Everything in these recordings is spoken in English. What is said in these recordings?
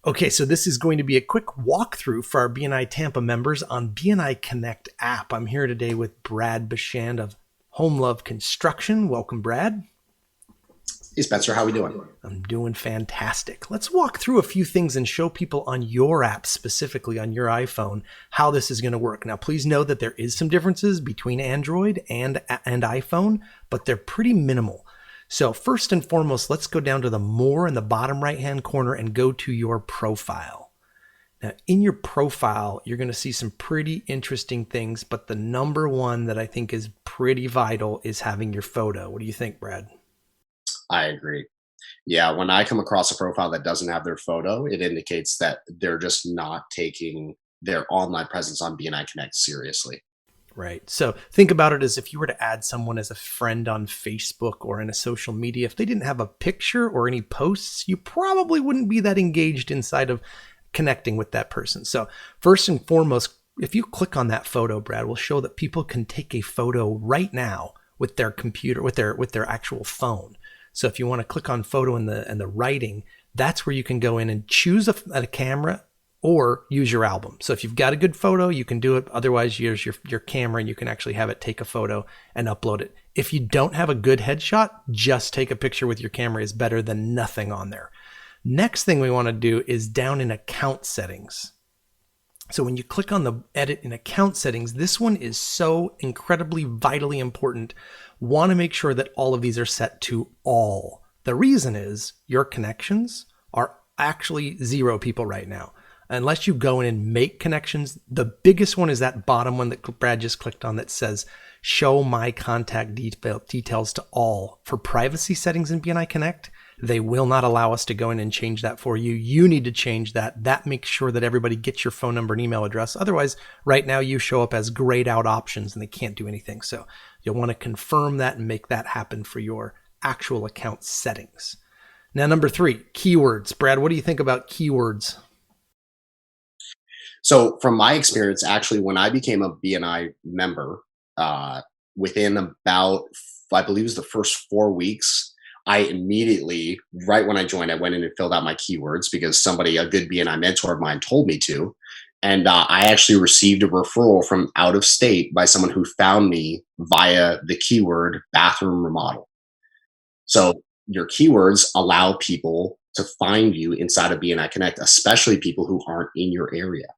Okay, so this is going to be a quick walkthrough for our BNI Tampa members on BNI Connect app. I'm here today with Brad Bashand of Home Love Construction. Welcome, Brad. Hey Spencer, how we doing? I'm doing fantastic. Let's walk through a few things and show people on your app, specifically on your iPhone, how this is going to work. Now, please know that there is some differences between Android and iPhone, but they're pretty minimal. So first and foremost, let's go down to the More in the bottom right-hand corner and go to your profile. Now, in your profile, you're going to see some pretty interesting things, but the number one that I think is pretty vital is having your photo. What do you think, Brad? I agree. Yeah, when I come across a profile that doesn't have their photo, it indicates that they're just not taking their online presence on BNI Connect seriously. Right. So think about it as if you were to add someone as a friend on Facebook or in a social media. If they didn't have a picture or any posts, you probably wouldn't be that engaged inside of connecting with that person. So first and foremost, if you click on that photo, Brad, will show that people can take a photo right now with their computer, with their actual phone. So if you want to click on photo in the writing, that's where you can go in and choose a camera or use your album. So if you've got a good photo, you can do it. Otherwise, use your camera and you can actually have it take a photo and upload it. If you don't have a good headshot, just take a picture with your camera is better than nothing on there. Next thing we want to do is down in account settings. So when you click on the edit in account settings, this one is so incredibly vitally important. Want to make sure that all of these are set to all. The reason is your connections are actually 0 people right now. Unless you go in and make connections, the biggest one is that bottom one that Brad just clicked on that says show my contact details to all. For privacy settings in BNI Connect, they will not allow us to go in and change that for you. You need to change that. That makes sure that everybody gets your phone number and email address. Otherwise, right now you show up as grayed out options and they can't do anything. So you'll want to confirm that and make that happen for your actual account settings. Now, number 3, keywords. Brad, what do you think about keywords? So from my experience, actually, when I became a BNI member, within about, I believe it was the first 4 weeks, I immediately, right when I joined, I went in and filled out my keywords because somebody, a good BNI mentor of mine, told me to. And I actually received a referral from out of state by someone who found me via the keyword bathroom remodel. So your keywords allow people to find you inside of BNI Connect, especially people who aren't in your area.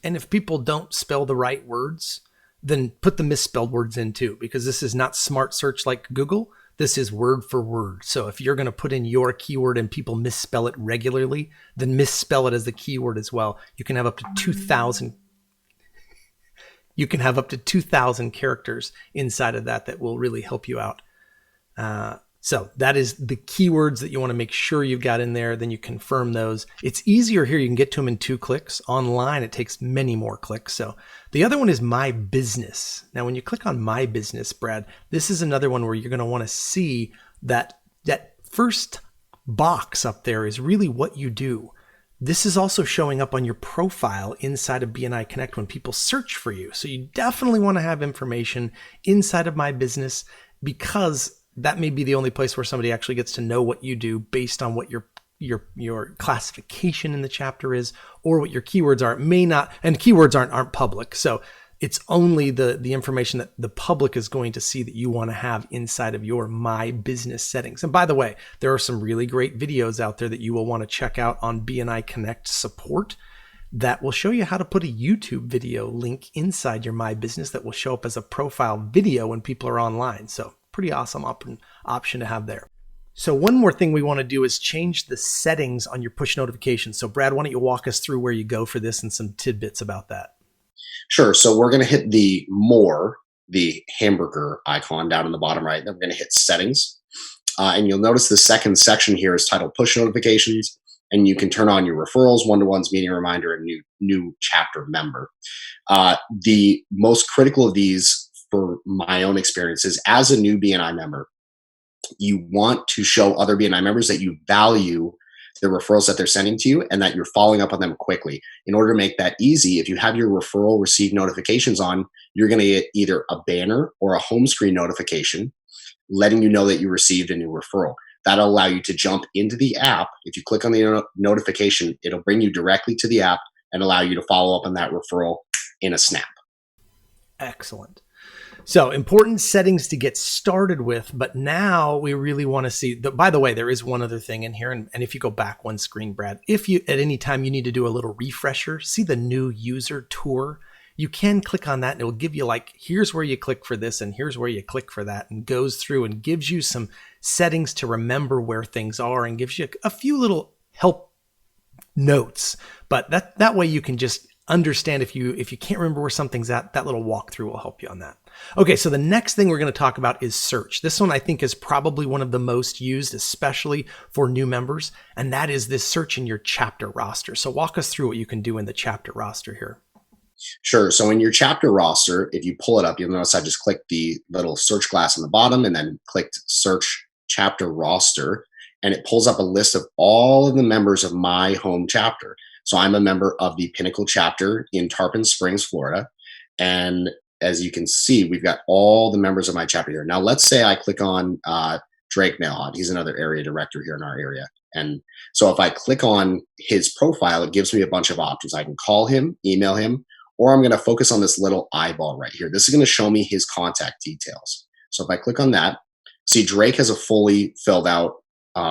And if people don't spell the right words, then put the misspelled words in too, because this is not smart search like Google. This is word for word. So if you're going to put in your keyword and people misspell it regularly, then misspell it as the keyword as well. You can have up to 2,000. You can have up to 2,000 characters inside of that will really help you out. So that is the keywords that you want to make sure you've got in there. Then you confirm those. It's easier here. You can get to them in 2 clicks. Online, it takes many more clicks. So the other one is My Business. Now, when you click on My Business, Brad, this is another one where you're going to want to see that first box up there is really what you do. This is also showing up on your profile inside of BNI Connect when people search for you. So you definitely want to have information inside of My Business because that may be the only place where somebody actually gets to know what you do based on what your classification in the chapter is or what your keywords are. It may not, and keywords aren't public. So it's only the information that the public is going to see that you want to have inside of your My Business settings. And by the way, there are some really great videos out there that you will want to check out on BNI Connect support that will show you how to put a YouTube video link inside your My Business that will show up as a profile video when people are online. So pretty awesome option to have there. So one more thing we want to do is change the settings on your push notifications. So Brad, why don't you walk us through where you go for this and some tidbits about that? Sure. So we're going to hit the More, the hamburger icon down in the bottom right. Then we're going to hit Settings. And you'll notice the second section here is titled Push Notifications. And you can turn on your referrals, one-to-ones, meeting reminder, and new chapter member. The most critical of these for my own experience is as a new BNI member, you want to show other BNI members that you value the referrals that they're sending to you and that you're following up on them quickly. In order to make that easy, if you have your referral receive notifications on, you're going to get either a banner or a home screen notification letting you know that you received a new referral. That'll allow you to jump into the app. If you click on the notification, it'll bring you directly to the app and allow you to follow up on that referral in a snap. Excellent. So important settings to get started with, but now we really want to see that. By the way, there is one other thing in here. And if you go back one screen, Brad, if you at any time you need to do a little refresher, see the new user tour, you can click on that and it will give you like, here's where you click for this and here's where you click for that, and goes through and gives you some settings to remember where things are and gives you a few little help notes. But that way you can just understand if you can't remember where something's at, that little walkthrough will help you on that. Okay, so the next thing we're going to talk about is search. This one I think is probably one of the most used, especially for new members, and that is this search in your chapter roster. So walk us through what you can do in the chapter roster here. Sure. So in your chapter roster, if you pull it up, you'll notice I just clicked the little search glass on the bottom and then clicked search chapter roster, and it pulls up a list of all of the members of my home chapter. So I'm a member of the Pinnacle chapter in Tarpon Springs, Florida. And as you can see, we've got all the members of my chapter here. Now, let's say I click on Drake Mailhot. He's another area director here in our area. And so if I click on his profile, it gives me a bunch of options. I can call him, email him, or I'm going to focus on this little eyeball right here. This is going to show me his contact details. So if I click on that, see Drake has a fully filled out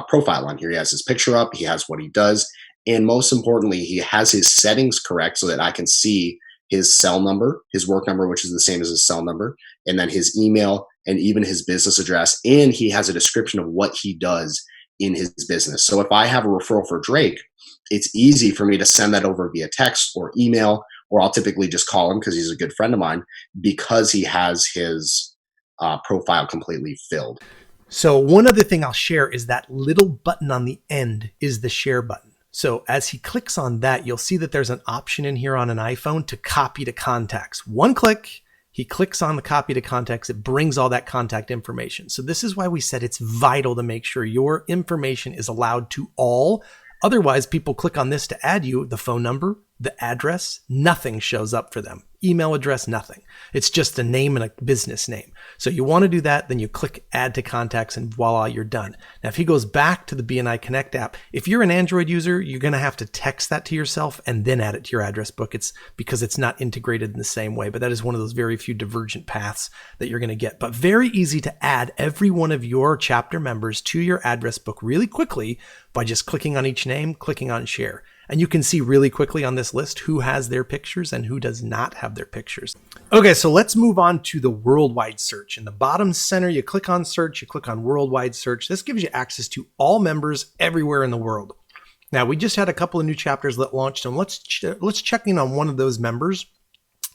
profile on here. He has his picture up. He has what he does. And most importantly, he has his settings correct so that I can see his cell number, his work number, which is the same as his cell number, and then his email and even his business address. And he has a description of what he does in his business. So if I have a referral for Drake, it's easy for me to send that over via text or email, or I'll typically just call him because he's a good friend of mine, because he has his profile completely filled. So one other thing I'll share is that little button on the end is the share button. So as he clicks on that, you'll see that there's an option in here on an iPhone to copy to contacts. One click, he clicks on the copy to contacts, it brings all that contact information. So this is why we said it's vital to make sure your information is allowed to all. Otherwise, people click on this to add you, the phone number, the address, nothing shows up for them. Email address, nothing. It's just a name and a business name. So you want to do that, then you click add to contacts and voila, you're done. Now, if he goes back to the BNI Connect app, if you're an Android user, you're going to have to text that to yourself and then add it to your address book. It's because it's not integrated in the same way, but that is one of those very few divergent paths that you're going to get. But very easy to add every one of your chapter members to your address book really quickly by just clicking on each name, clicking on share. And you can see really quickly on this list who has their pictures and who does not have their pictures. Okay, so let's move on to the worldwide search. In the bottom center, you click on search, you click on worldwide search. This gives you access to all members everywhere in the world. Now, we just had a couple of new chapters that launched, and let's check in on one of those members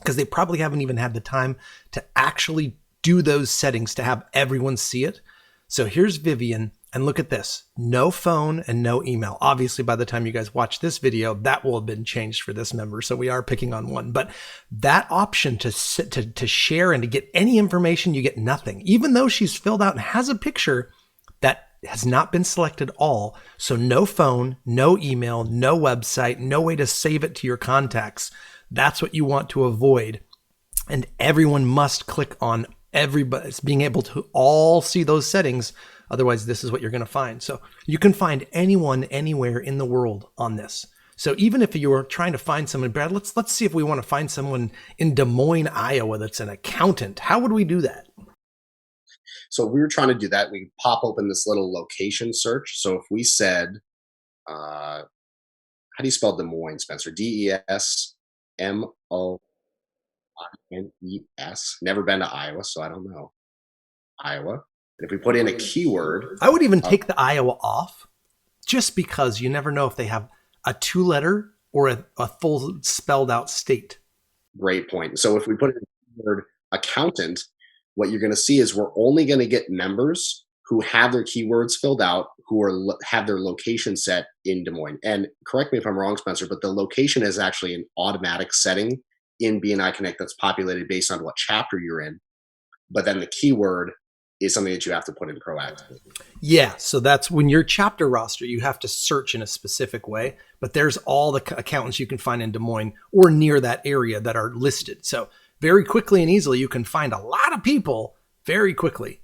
because they probably haven't even had the time to actually do those settings to have everyone see it. So here's Vivian. And look at this, no phone and no email. Obviously, by the time you guys watch this video, that will have been changed for this member. So we are picking on one, but that option to share and to get any information, you get nothing. Even though she's filled out and has a picture, that has not been selected all. So no phone, no email, no website, no way to save it to your contacts. That's what you want to avoid. And everyone must click on everybody's being able to all see those settings. Otherwise, this is what you're going to find. So you can find anyone, anywhere in the world on this. So even if you're trying to find someone, Brad, let's see if we want to find someone in Des Moines, Iowa, that's an accountant. How would we do that? So if we were trying to do that, we pop open this little location search. So if we said, how do you spell Des Moines, Spencer? DESMOINES. Never been to Iowa, so I don't know. Iowa. And if we put in a keyword, I would even take the Iowa off, just because you never know if they have a 2-letter or a full spelled out state. Great point. So if we put in the keyword accountant, what you're going to see is we're only going to get members who have their keywords filled out, who have their location set in Des Moines. And correct me if I'm wrong, Spencer, but the location is actually an automatic setting in BNI Connect that's populated based on what chapter you're in. But then the keyword is something that you have to put in proactively. Yeah, so that's when your chapter roster, you have to search in a specific way, but there's all the accountants you can find in Des Moines or near that area that are listed. So very quickly and easily, you can find a lot of people very quickly.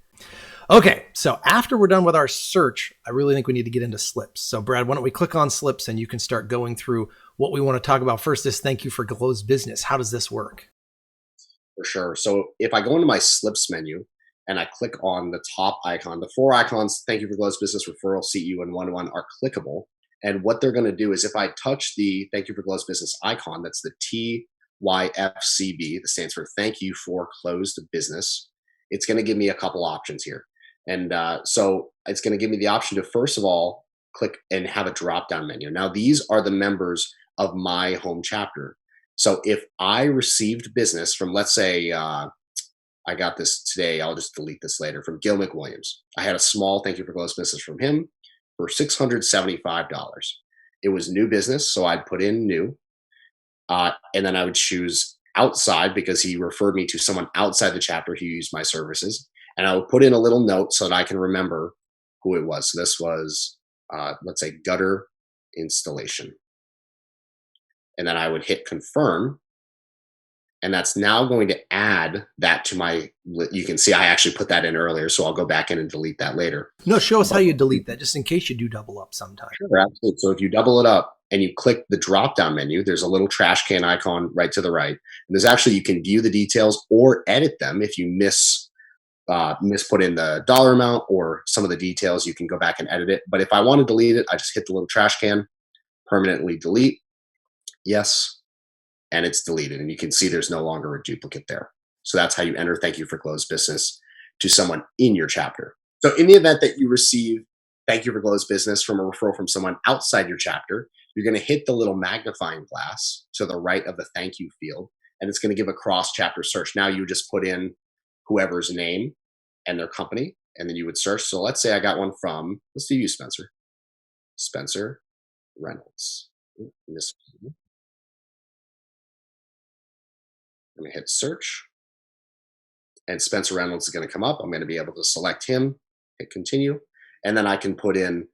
Okay, so after we're done with our search, I really think we need to get into slips. So Brad, why don't we click on slips and you can start going through what we want to talk about. First is thank you for closed business. How does this work? For sure. So if I go into my slips menu and I click on the top icon, the 4 icons, thank you for closed business, referral, CU, and one-to-one are clickable. And what they're going to do is if I touch the thank you for closed business icon, that's the TYFCB, that stands for thank you for closed business, it's going to give me a couple options here. And so it's going to give me the option to, first of all, click and have a drop down menu. Now, these are the members of my home chapter. So if I received business from, let's say, I got this today, I'll just delete this later, from Gil McWilliams. I had a small thank you for closed business from him for $675. It was new business, so I'd put in new. And then I would choose outside because he referred me to someone outside the chapter who used my services. And I would put in a little note so that I can remember who it was. So this was, let's say, gutter installation. And then I would hit confirm. And that's now going to add that to my, you can see I actually put that in earlier, so I'll go back in and delete that later. No, show us how you delete that, just in case you do double up sometime. Sure, absolutely. So if you double it up and you click the drop-down menu, there's a little trash can icon right to the right. And there's actually, you can view the details or edit them if you misput in the dollar amount or some of the details, you can go back and edit it. But if I want to delete it, I just hit the little trash can, permanently delete, yes, and it's deleted. And you can see there's no longer a duplicate there. So that's how you enter thank you for closed business to someone in your chapter. So in the event that you receive thank you for closed business from a referral from someone outside your chapter, you're going to hit the little magnifying glass to the right of the thank you field, and it's going to give a cross chapter search. Now you just put in whoever's name and their company, and then you would search. So let's say I got one from, let's do you, Spencer Reynolds. I'm going to hit search, and Spencer Reynolds is going to come up. I'm going to be able to select him, hit continue, and then I can put in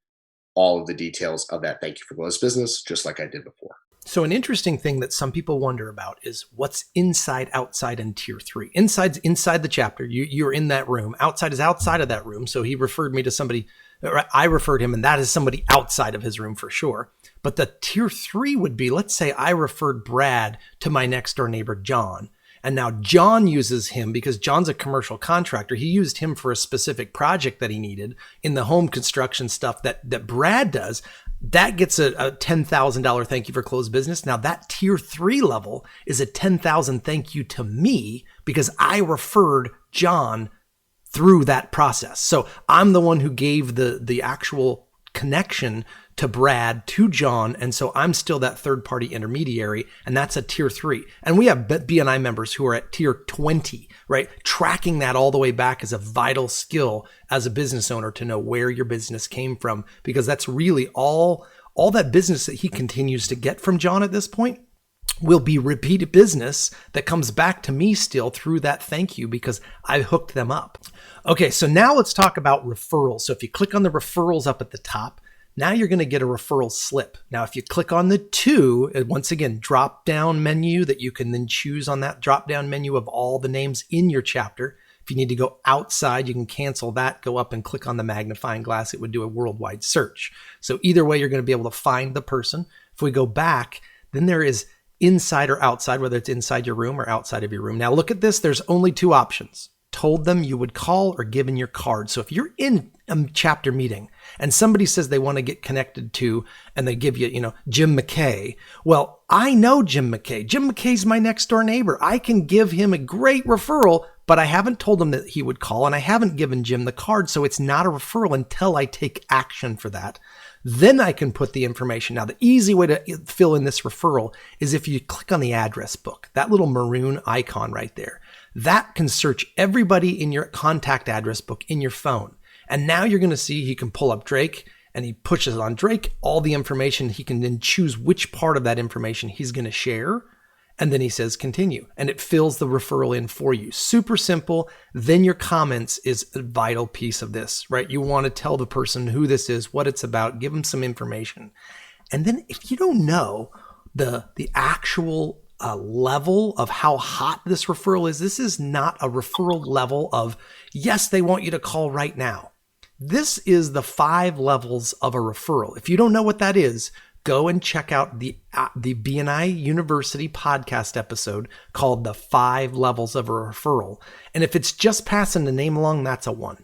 all of the details of that thank you for closed business, just like I did before. So an interesting thing that some people wonder about is what's inside, outside, and tier 3. Inside's inside the chapter. You're in that room. Outside is outside of that room. So he referred me to somebody, or I referred him, and that is somebody outside of his room for sure. But the tier 3 would be, let's say I referred Brad to my next door neighbor, John. And now John uses him because John's a commercial contractor. He used him for a specific project that he needed in the home construction stuff that Brad does. That gets a $10,000 thank you for closed business. Now that tier 3 level is a $10,000 thank you to me because I referred John through that process. So I'm the one who gave the actual connection to Brad, to John. And so I'm still that third party intermediary. And that's a tier 3. And we have BNI members who are at tier 20, right? Tracking that all the way back is a vital skill as a business owner to know where your business came from, because that's really all that business that he continues to get from John at this point will be repeated business that comes back to me still through that thank you because I hooked them up. Okay, so now let's talk about referrals. So if you click on the referrals up at the top, now you're going to get a referral slip. Now, if you click on the 2, once again, drop down menu that you can then choose on that drop down menu of all the names in your chapter. If you need to go outside, you can cancel that, go up and click on the magnifying glass. It would do a worldwide search. So either way, you're going to be able to find the person. If we go back, then there is inside or outside, whether it's inside your room or outside of your room. Now look at this. There's only 2 options. Told them you would call or given your card. So if you're in a chapter meeting and somebody says they want to get connected to, and they give you, Jim McKay. Well, I know Jim McKay. Jim McKay's my next door neighbor. I can give him a great referral, but I haven't told him that he would call, and I haven't given Jim the card. So it's not a referral until I take action for that. Then I can put the information. Now, the easy way to fill in this referral is if you click on the address book, that little maroon icon right there. That can search everybody in your contact address book in your phone. And now you're going to see he can pull up Drake, and he pushes on Drake all the information. He can then choose which part of that information he's going to share. And then he says continue, and it fills the referral in for you. Super simple. Then your comments is a vital piece of this, right? You want to tell the person who this is, what it's about, give them some information. And then if you don't know the actual level of how hot this referral is. This is not a referral level of, yes, they want you to call right now. This is the 5 levels of a referral. If you don't know what that is, go and check out the BNI University podcast episode called The 5 Levels of a Referral. And if it's just passing the name along, that's a 1.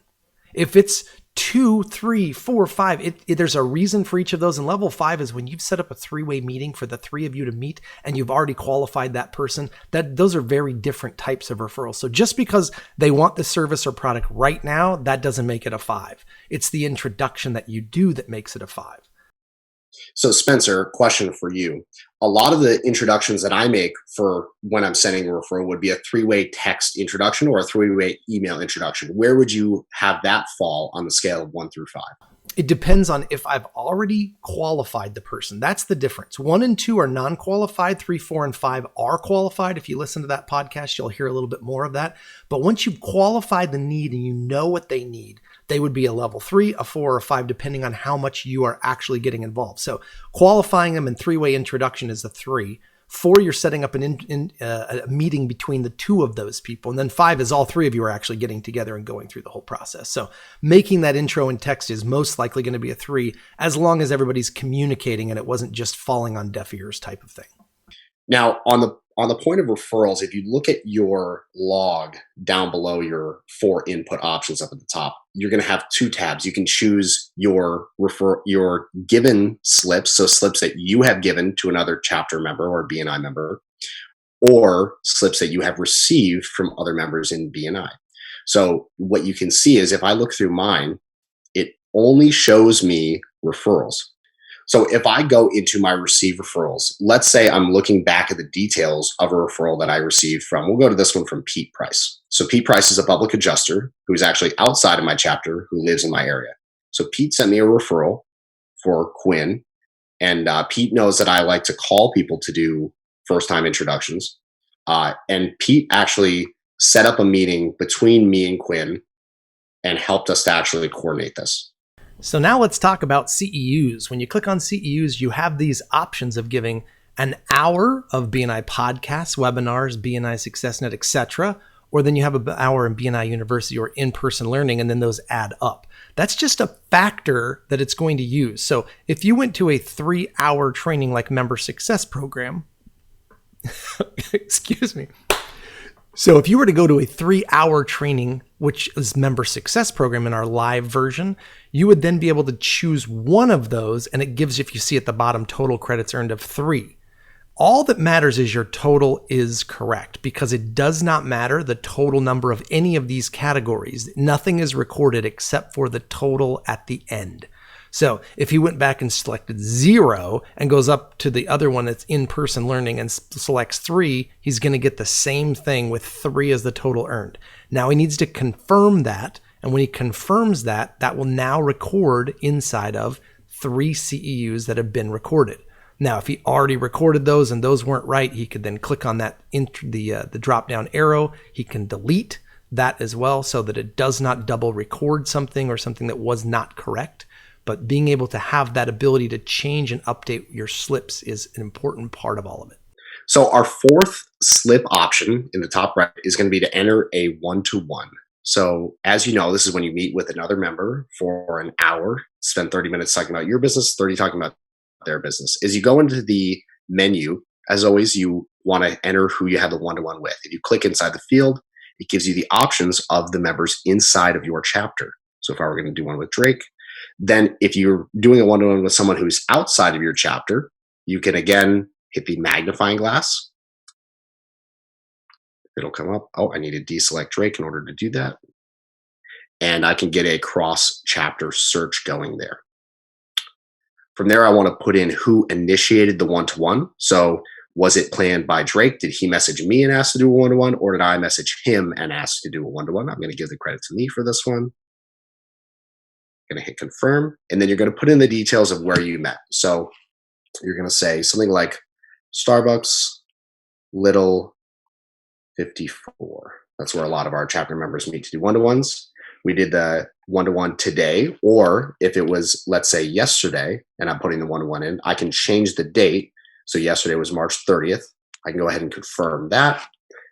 If it's 2, 3, 4, 5, there's a reason for each of those. And level 5 is when you've set up a 3-way meeting for the 3 of you to meet and you've already qualified that person. Those are very different types of referrals. So just because they want the service or product right now, that doesn't make it a 5. It's the introduction that you do that makes it a 5. So Spencer, question for you. A lot of the introductions that I make for when I'm sending a referral would be a 3-way text introduction or a 3-way email introduction. Where would you have that fall on the scale of 1 through 5? It depends on if I've already qualified the person. That's the difference. 1 and 2 are non-qualified. 3, 4, and 5 are qualified. If you listen to that podcast, you'll hear a little bit more of that. But once you've qualified the need and you know what they need, they would be a level 3, a 4, or a 5, depending on how much you are actually getting involved. So qualifying them in 3-way introduction is a 3. 4, you're setting up a meeting between the 2 of those people. And then 5 is all 3 of you are actually getting together and going through the whole process. So making that intro in text is most likely going to be a 3, as long as everybody's communicating and it wasn't just falling on deaf ears type of thing. Now, on the point of referrals, if you look at your log down below your 4 input options up at the top, you're going to have 2 tabs. You can choose your given slips, so slips that you have given to another chapter member or BNI member, or slips that you have received from other members in BNI. So what you can see is if I look through mine, it only shows me referrals. So if I go into my receive referrals, let's say I'm looking back at the details of a referral that I received from, we'll go to this one from Pete Price. So Pete Price is a public adjuster who's actually outside of my chapter who lives in my area. So Pete sent me a referral for Quinn, and Pete knows that I like to call people to do first-time introductions. And Pete actually set up a meeting between me and Quinn and helped us to actually coordinate this. So now let's talk about CEUs. When you click on CEUs, you have these options of giving an hour of BNI podcasts, webinars, BNI SuccessNet, etc. Or then you have an hour in BNI University or in-person learning, and then those add up. That's just a factor that it's going to use. So if you went to a 3-hour training like Member Success Program, excuse me. So if you were to go to a 3-hour training, which is Member Success Program in our live version, you would then be able to choose one of those, and it gives, if you see at the bottom, total credits earned of 3. All that matters is your total is correct, because it does not matter the total number of any of these categories. Nothing is recorded except for the total at the end. So if he went back and selected 0 and goes up to the other one that's in-person learning and selects 3, he's going to get the same thing with 3 as the total earned. Now he needs to confirm that. And when he confirms that, that will now record inside of 3 CEUs that have been recorded. Now, if he already recorded those and those weren't right, he could then click on that the drop-down arrow. He can delete that as well so that it does not double record something or something that was not correct. But being able to have that ability to change and update your slips is an important part of all of it. So our 4th slip option in the top right is going to be to enter a 1-to-1. So as you know, this is when you meet with another member for an hour, spend 30 minutes talking about your business, 30 talking about their business. As you go into the menu, as always, you want to enter who you have the 1-to-1 with. If you click inside the field, it gives you the options of the members inside of your chapter. So if I were going to do one with Drake, then if you're doing a 1-to-1 with someone who's outside of your chapter, you can again hit the magnifying glass. It'll come up. Oh, I need to deselect Drake in order to do that. And I can get a cross-chapter search going there. From there, I want to put in who initiated the 1-to-1. So was it planned by Drake? Did he message me and ask to do a 1-to-1? Or did I message him and ask to do a 1-to-1? I'm going to give the credit to me for this one. Going to hit confirm, and then you're going to put in the details of where you met. So you're going to say something like Starbucks, Little 54. That's where a lot of our chapter members meet to do 1-to-1s. We did the 1-to-1 today, or if it was, let's say, yesterday, and I'm putting the 1-to-1 in, I can change the date. So yesterday was March 30th. I can go ahead and confirm that.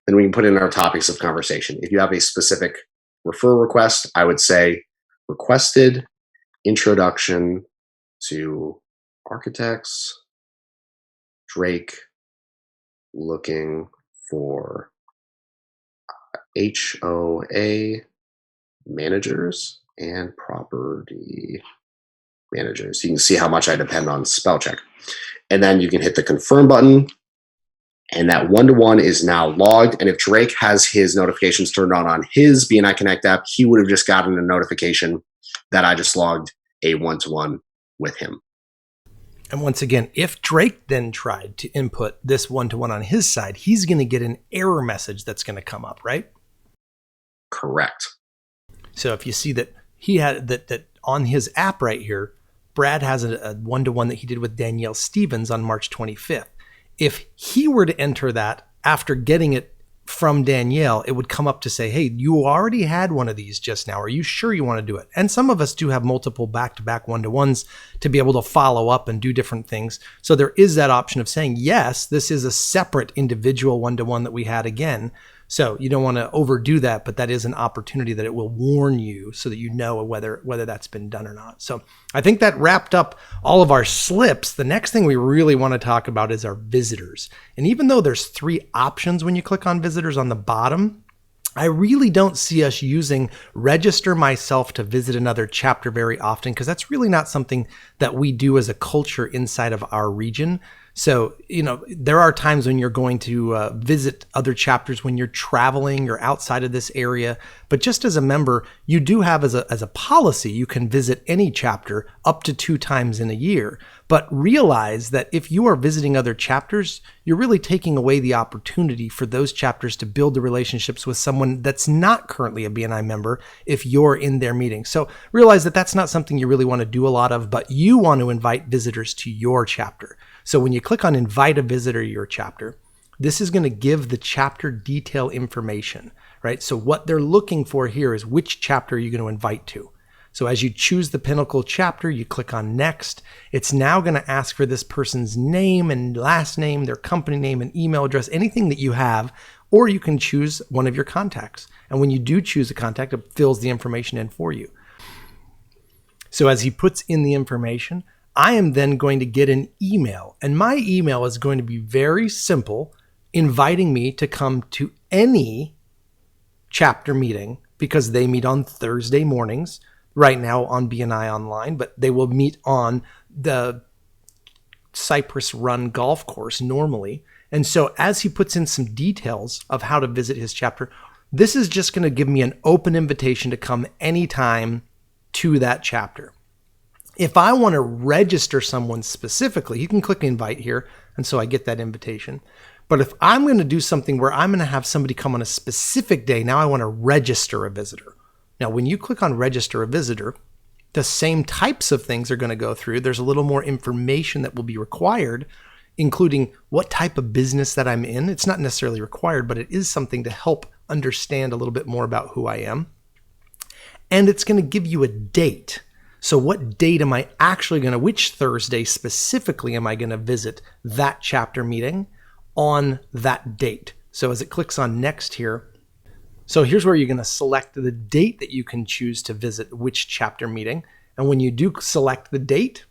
Then we can put in our topics of conversation. If you have a specific referral request, I would say requested introduction to architects, Drake looking for HOA managers and property managers. You can see how much I depend on spell check. And then you can hit the confirm button, and that one-to-one is now logged. And if Drake has his notifications turned on his BNI Connect app, he would have just gotten a notification that I just logged a one-to-one with him. And once again, if Drake then tried to input this one-to-one on his side, he's going to get an error message that's going to come up, right? Correct. So if you see that he had that on his app right here, Brad has a one-to-one that he did with Danielle Stevens on March 25th. If he were to enter that after getting it from Danielle, it would come up to say, hey, you already had one of these just now. Are you sure you want to do it? And some of us do have multiple back-to-back one-to-ones to be able to follow up and do different things. So there is that option of saying, yes, this is a separate individual one-to-one that we had again. So you don't want to overdo that, but that is an opportunity that it will warn you so that you know whether that's been done or not. So I think that wrapped up all of our slips. The next thing we really want to talk about is our visitors. And even though there's 3 options when you click on visitors on the bottom, I really don't see us using register myself to visit another chapter very often, because that's really not something that we do as a culture inside of our region. So, there are times when you're going to visit other chapters when you're traveling, you're outside of this area. But just as a member, you do have as a policy, you can visit any chapter up to 2 times in a year. But realize that if you are visiting other chapters, you're really taking away the opportunity for those chapters to build the relationships with someone that's not currently a BNI member if you're in their meeting. So realize that that's not something you really want to do a lot of, but you want to invite visitors to your chapter. So when you click on invite a visitor to your chapter, this is going to give the chapter detail information, right? So what they're looking for here is which chapter you're going to invite to. So as you choose the Pinnacle chapter, you click on next. It's now going to ask for this person's name and last name, their company name and email address, anything that you have, or you can choose one of your contacts. And when you do choose a contact, it fills the information in for you. So as he puts in the information, I am then going to get an email, and my email is going to be very simple, inviting me to come to any chapter meeting, because they meet on Thursday mornings right now on BNI Online, but they will meet on the Cypress Run golf course normally. And so as he puts in some details of how to visit his chapter, this is just going to give me an open invitation to come anytime to that chapter. If I want to register someone specifically, you can click invite here, and so I get that invitation. But if I'm going to do something where I'm going to have somebody come on a specific day, now I want to register a visitor. Now, when you click on register a visitor, the same types of things are going to go through. There's a little more information that will be required, including what type of business that I'm in. It's not necessarily required, but it is something to help understand a little bit more about who I am. And it's going to give you a date. So what date am I actually going to, which Thursday specifically am I going to visit that chapter meeting on that date? So as it clicks on next here, so here's where you're going to select the date that you can choose to visit which chapter meeting. And when you do select the date,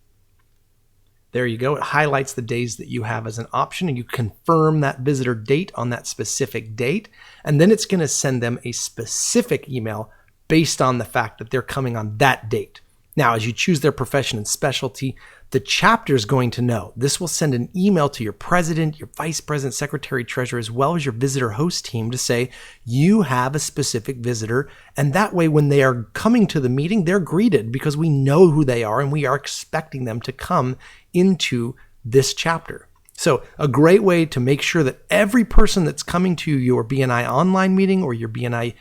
there you go. It highlights the days that you have as an option, and you confirm that visitor date on that specific date. And then it's going to send them a specific email based on the fact that they're coming on that date. Now, as you choose their profession and specialty, the chapter is going to know. This will send an email to your president, your vice president, secretary, treasurer, as well as your visitor host team to say you have a specific visitor. And that way, when they are coming to the meeting, they're greeted because we know who they are and we are expecting them to come into this chapter. So a great way to make sure that every person that's coming to your BNI online meeting or your BNI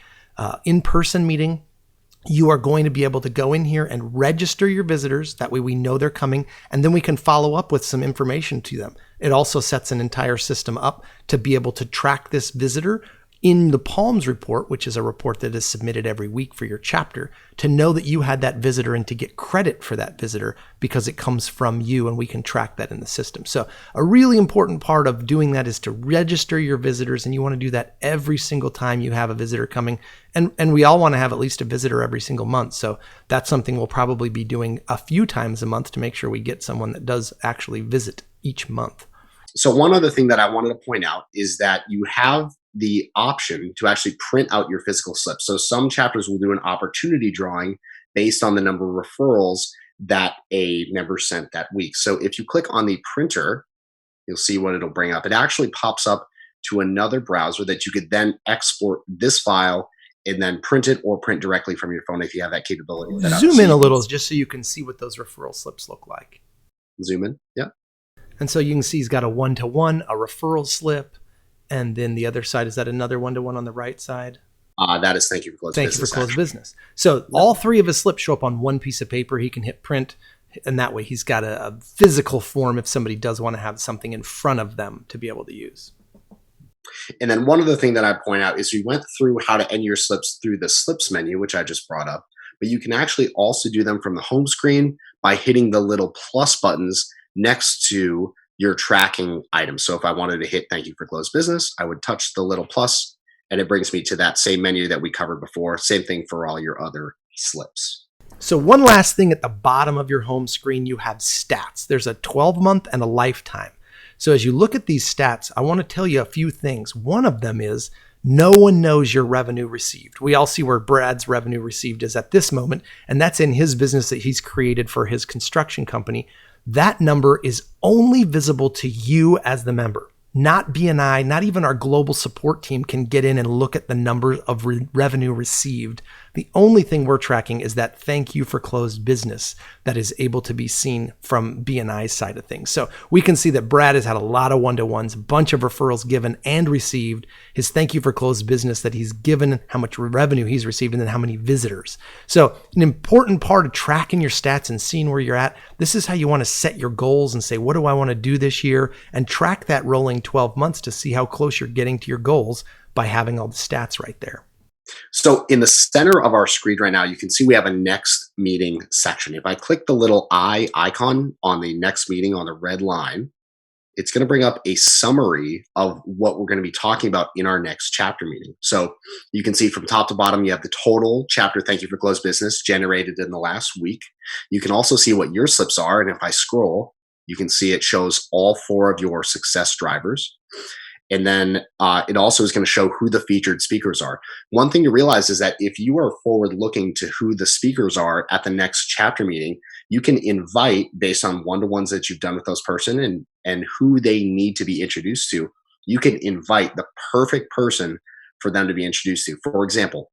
in-person meeting, you are going to be able to go in here and register your visitors. That way we know they're coming, and then we can follow up with some information to them. It also sets an entire system up to be able to track this visitor in the Palms report, which is a report that is submitted every week for your chapter, to know that you had that visitor and to get credit for that visitor because it comes from you and we can track that in the system. So a really important part of doing that is to register your visitors, and you want to do that every single time you have a visitor coming. And we all want to have at least a visitor every single month. So that's something we'll probably be doing a few times a month to make sure we get someone that does actually visit each month. So one other thing that I wanted to point out is that you have the option to actually print out your physical slip. So some chapters will do an opportunity drawing based on the number of referrals that a member sent that week. So if you click on the printer, you'll see what it'll bring up. It actually pops up to another browser that you could then export this file and then print it or print directly from your phone if you have that capability. Zoom in a little just so you can see what those referral slips look like. Zoom in, yeah. And so you can see he's got a one-to-one, a referral slip, and then the other side, is that another one-to-one on the right side? That is thank you for closed business. Thank you for closed business. So all three of his slips show up on one piece of paper. He can hit print, and that way he's got a physical form if somebody does want to have something in front of them to be able to use. And then one other thing that I point out is we went through how to end your slips through the slips menu, which I just brought up, but you can actually also do them from the home screen by hitting the little plus buttons next to your tracking items. So if I wanted to hit thank you for closed business, I would touch the little plus and it brings me to that same menu that we covered before. Same thing for all your other slips. So one last thing, at the bottom of your home screen, you have stats. There's a 12-month and a lifetime. So as you look at these stats, I want to tell you a few things. One of them is no one knows your revenue received. We all see where Brad's revenue received is at this moment, and that's in his business that he's created for his construction company. That number is only visible to you as the member. Not BNI, not even our global support team can get in and look at the number of revenue received. The only thing we're tracking is that thank you for closed business that is able to be seen from BNI's side of things. So we can see that Brad has had a lot of one-to-ones, a bunch of referrals given and received, his thank you for closed business that he's given, how much revenue he's received, and then how many visitors. So an important part of tracking your stats and seeing where you're at, this is how you want to set your goals and say, what do I want to do this year? And track that rolling 12 months to see how close you're getting to your goals by having all the stats right there. So in the center of our screen right now, you can see we have a next meeting section. If I click the little eye icon on the next meeting on the red line, it's going to bring up a summary of what we're going to be talking about in our next chapter meeting. So you can see from top to bottom, you have the total chapter thank you for closed business generated in the last week. You can also see what your slips are. And if I scroll, you can see it shows all 4 of your success drivers. And then it also is going to show who the featured speakers are. One thing to realize is that if you are forward looking to who the speakers are at the next chapter meeting, you can invite based on one-to-ones that you've done with those person and who they need to be introduced to. You can invite the perfect person for them to be introduced to. For example,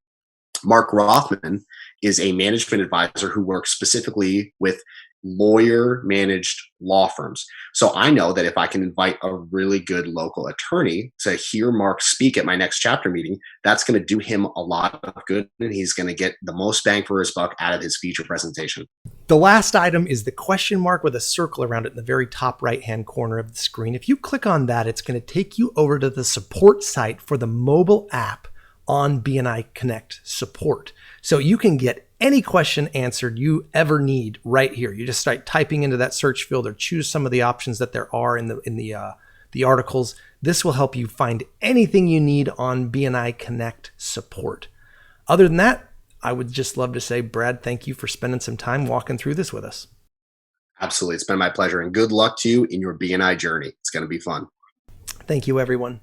Mark Rothman is a management advisor who works specifically with lawyer managed law firms. So I know that if I can invite a really good local attorney to hear Mark speak at my next chapter meeting, that's going to do him a lot of good, and he's going to get the most bang for his buck out of his feature presentation. The last item is the question mark with a circle around it in the very top right-hand corner of the screen. If you click on that, it's going to take you over to the support site for the mobile app on BNI Connect support. So you can get any question answered you ever need right here. You just start typing into that search field or choose some of the options that there are in the articles. This will help you find anything you need on BNI Connect support. Other than that, I would just love to say, Brad, thank you for spending some time walking through this with us. Absolutely. It's been my pleasure, and good luck to you in your BNI journey. It's going to be fun. Thank you, everyone.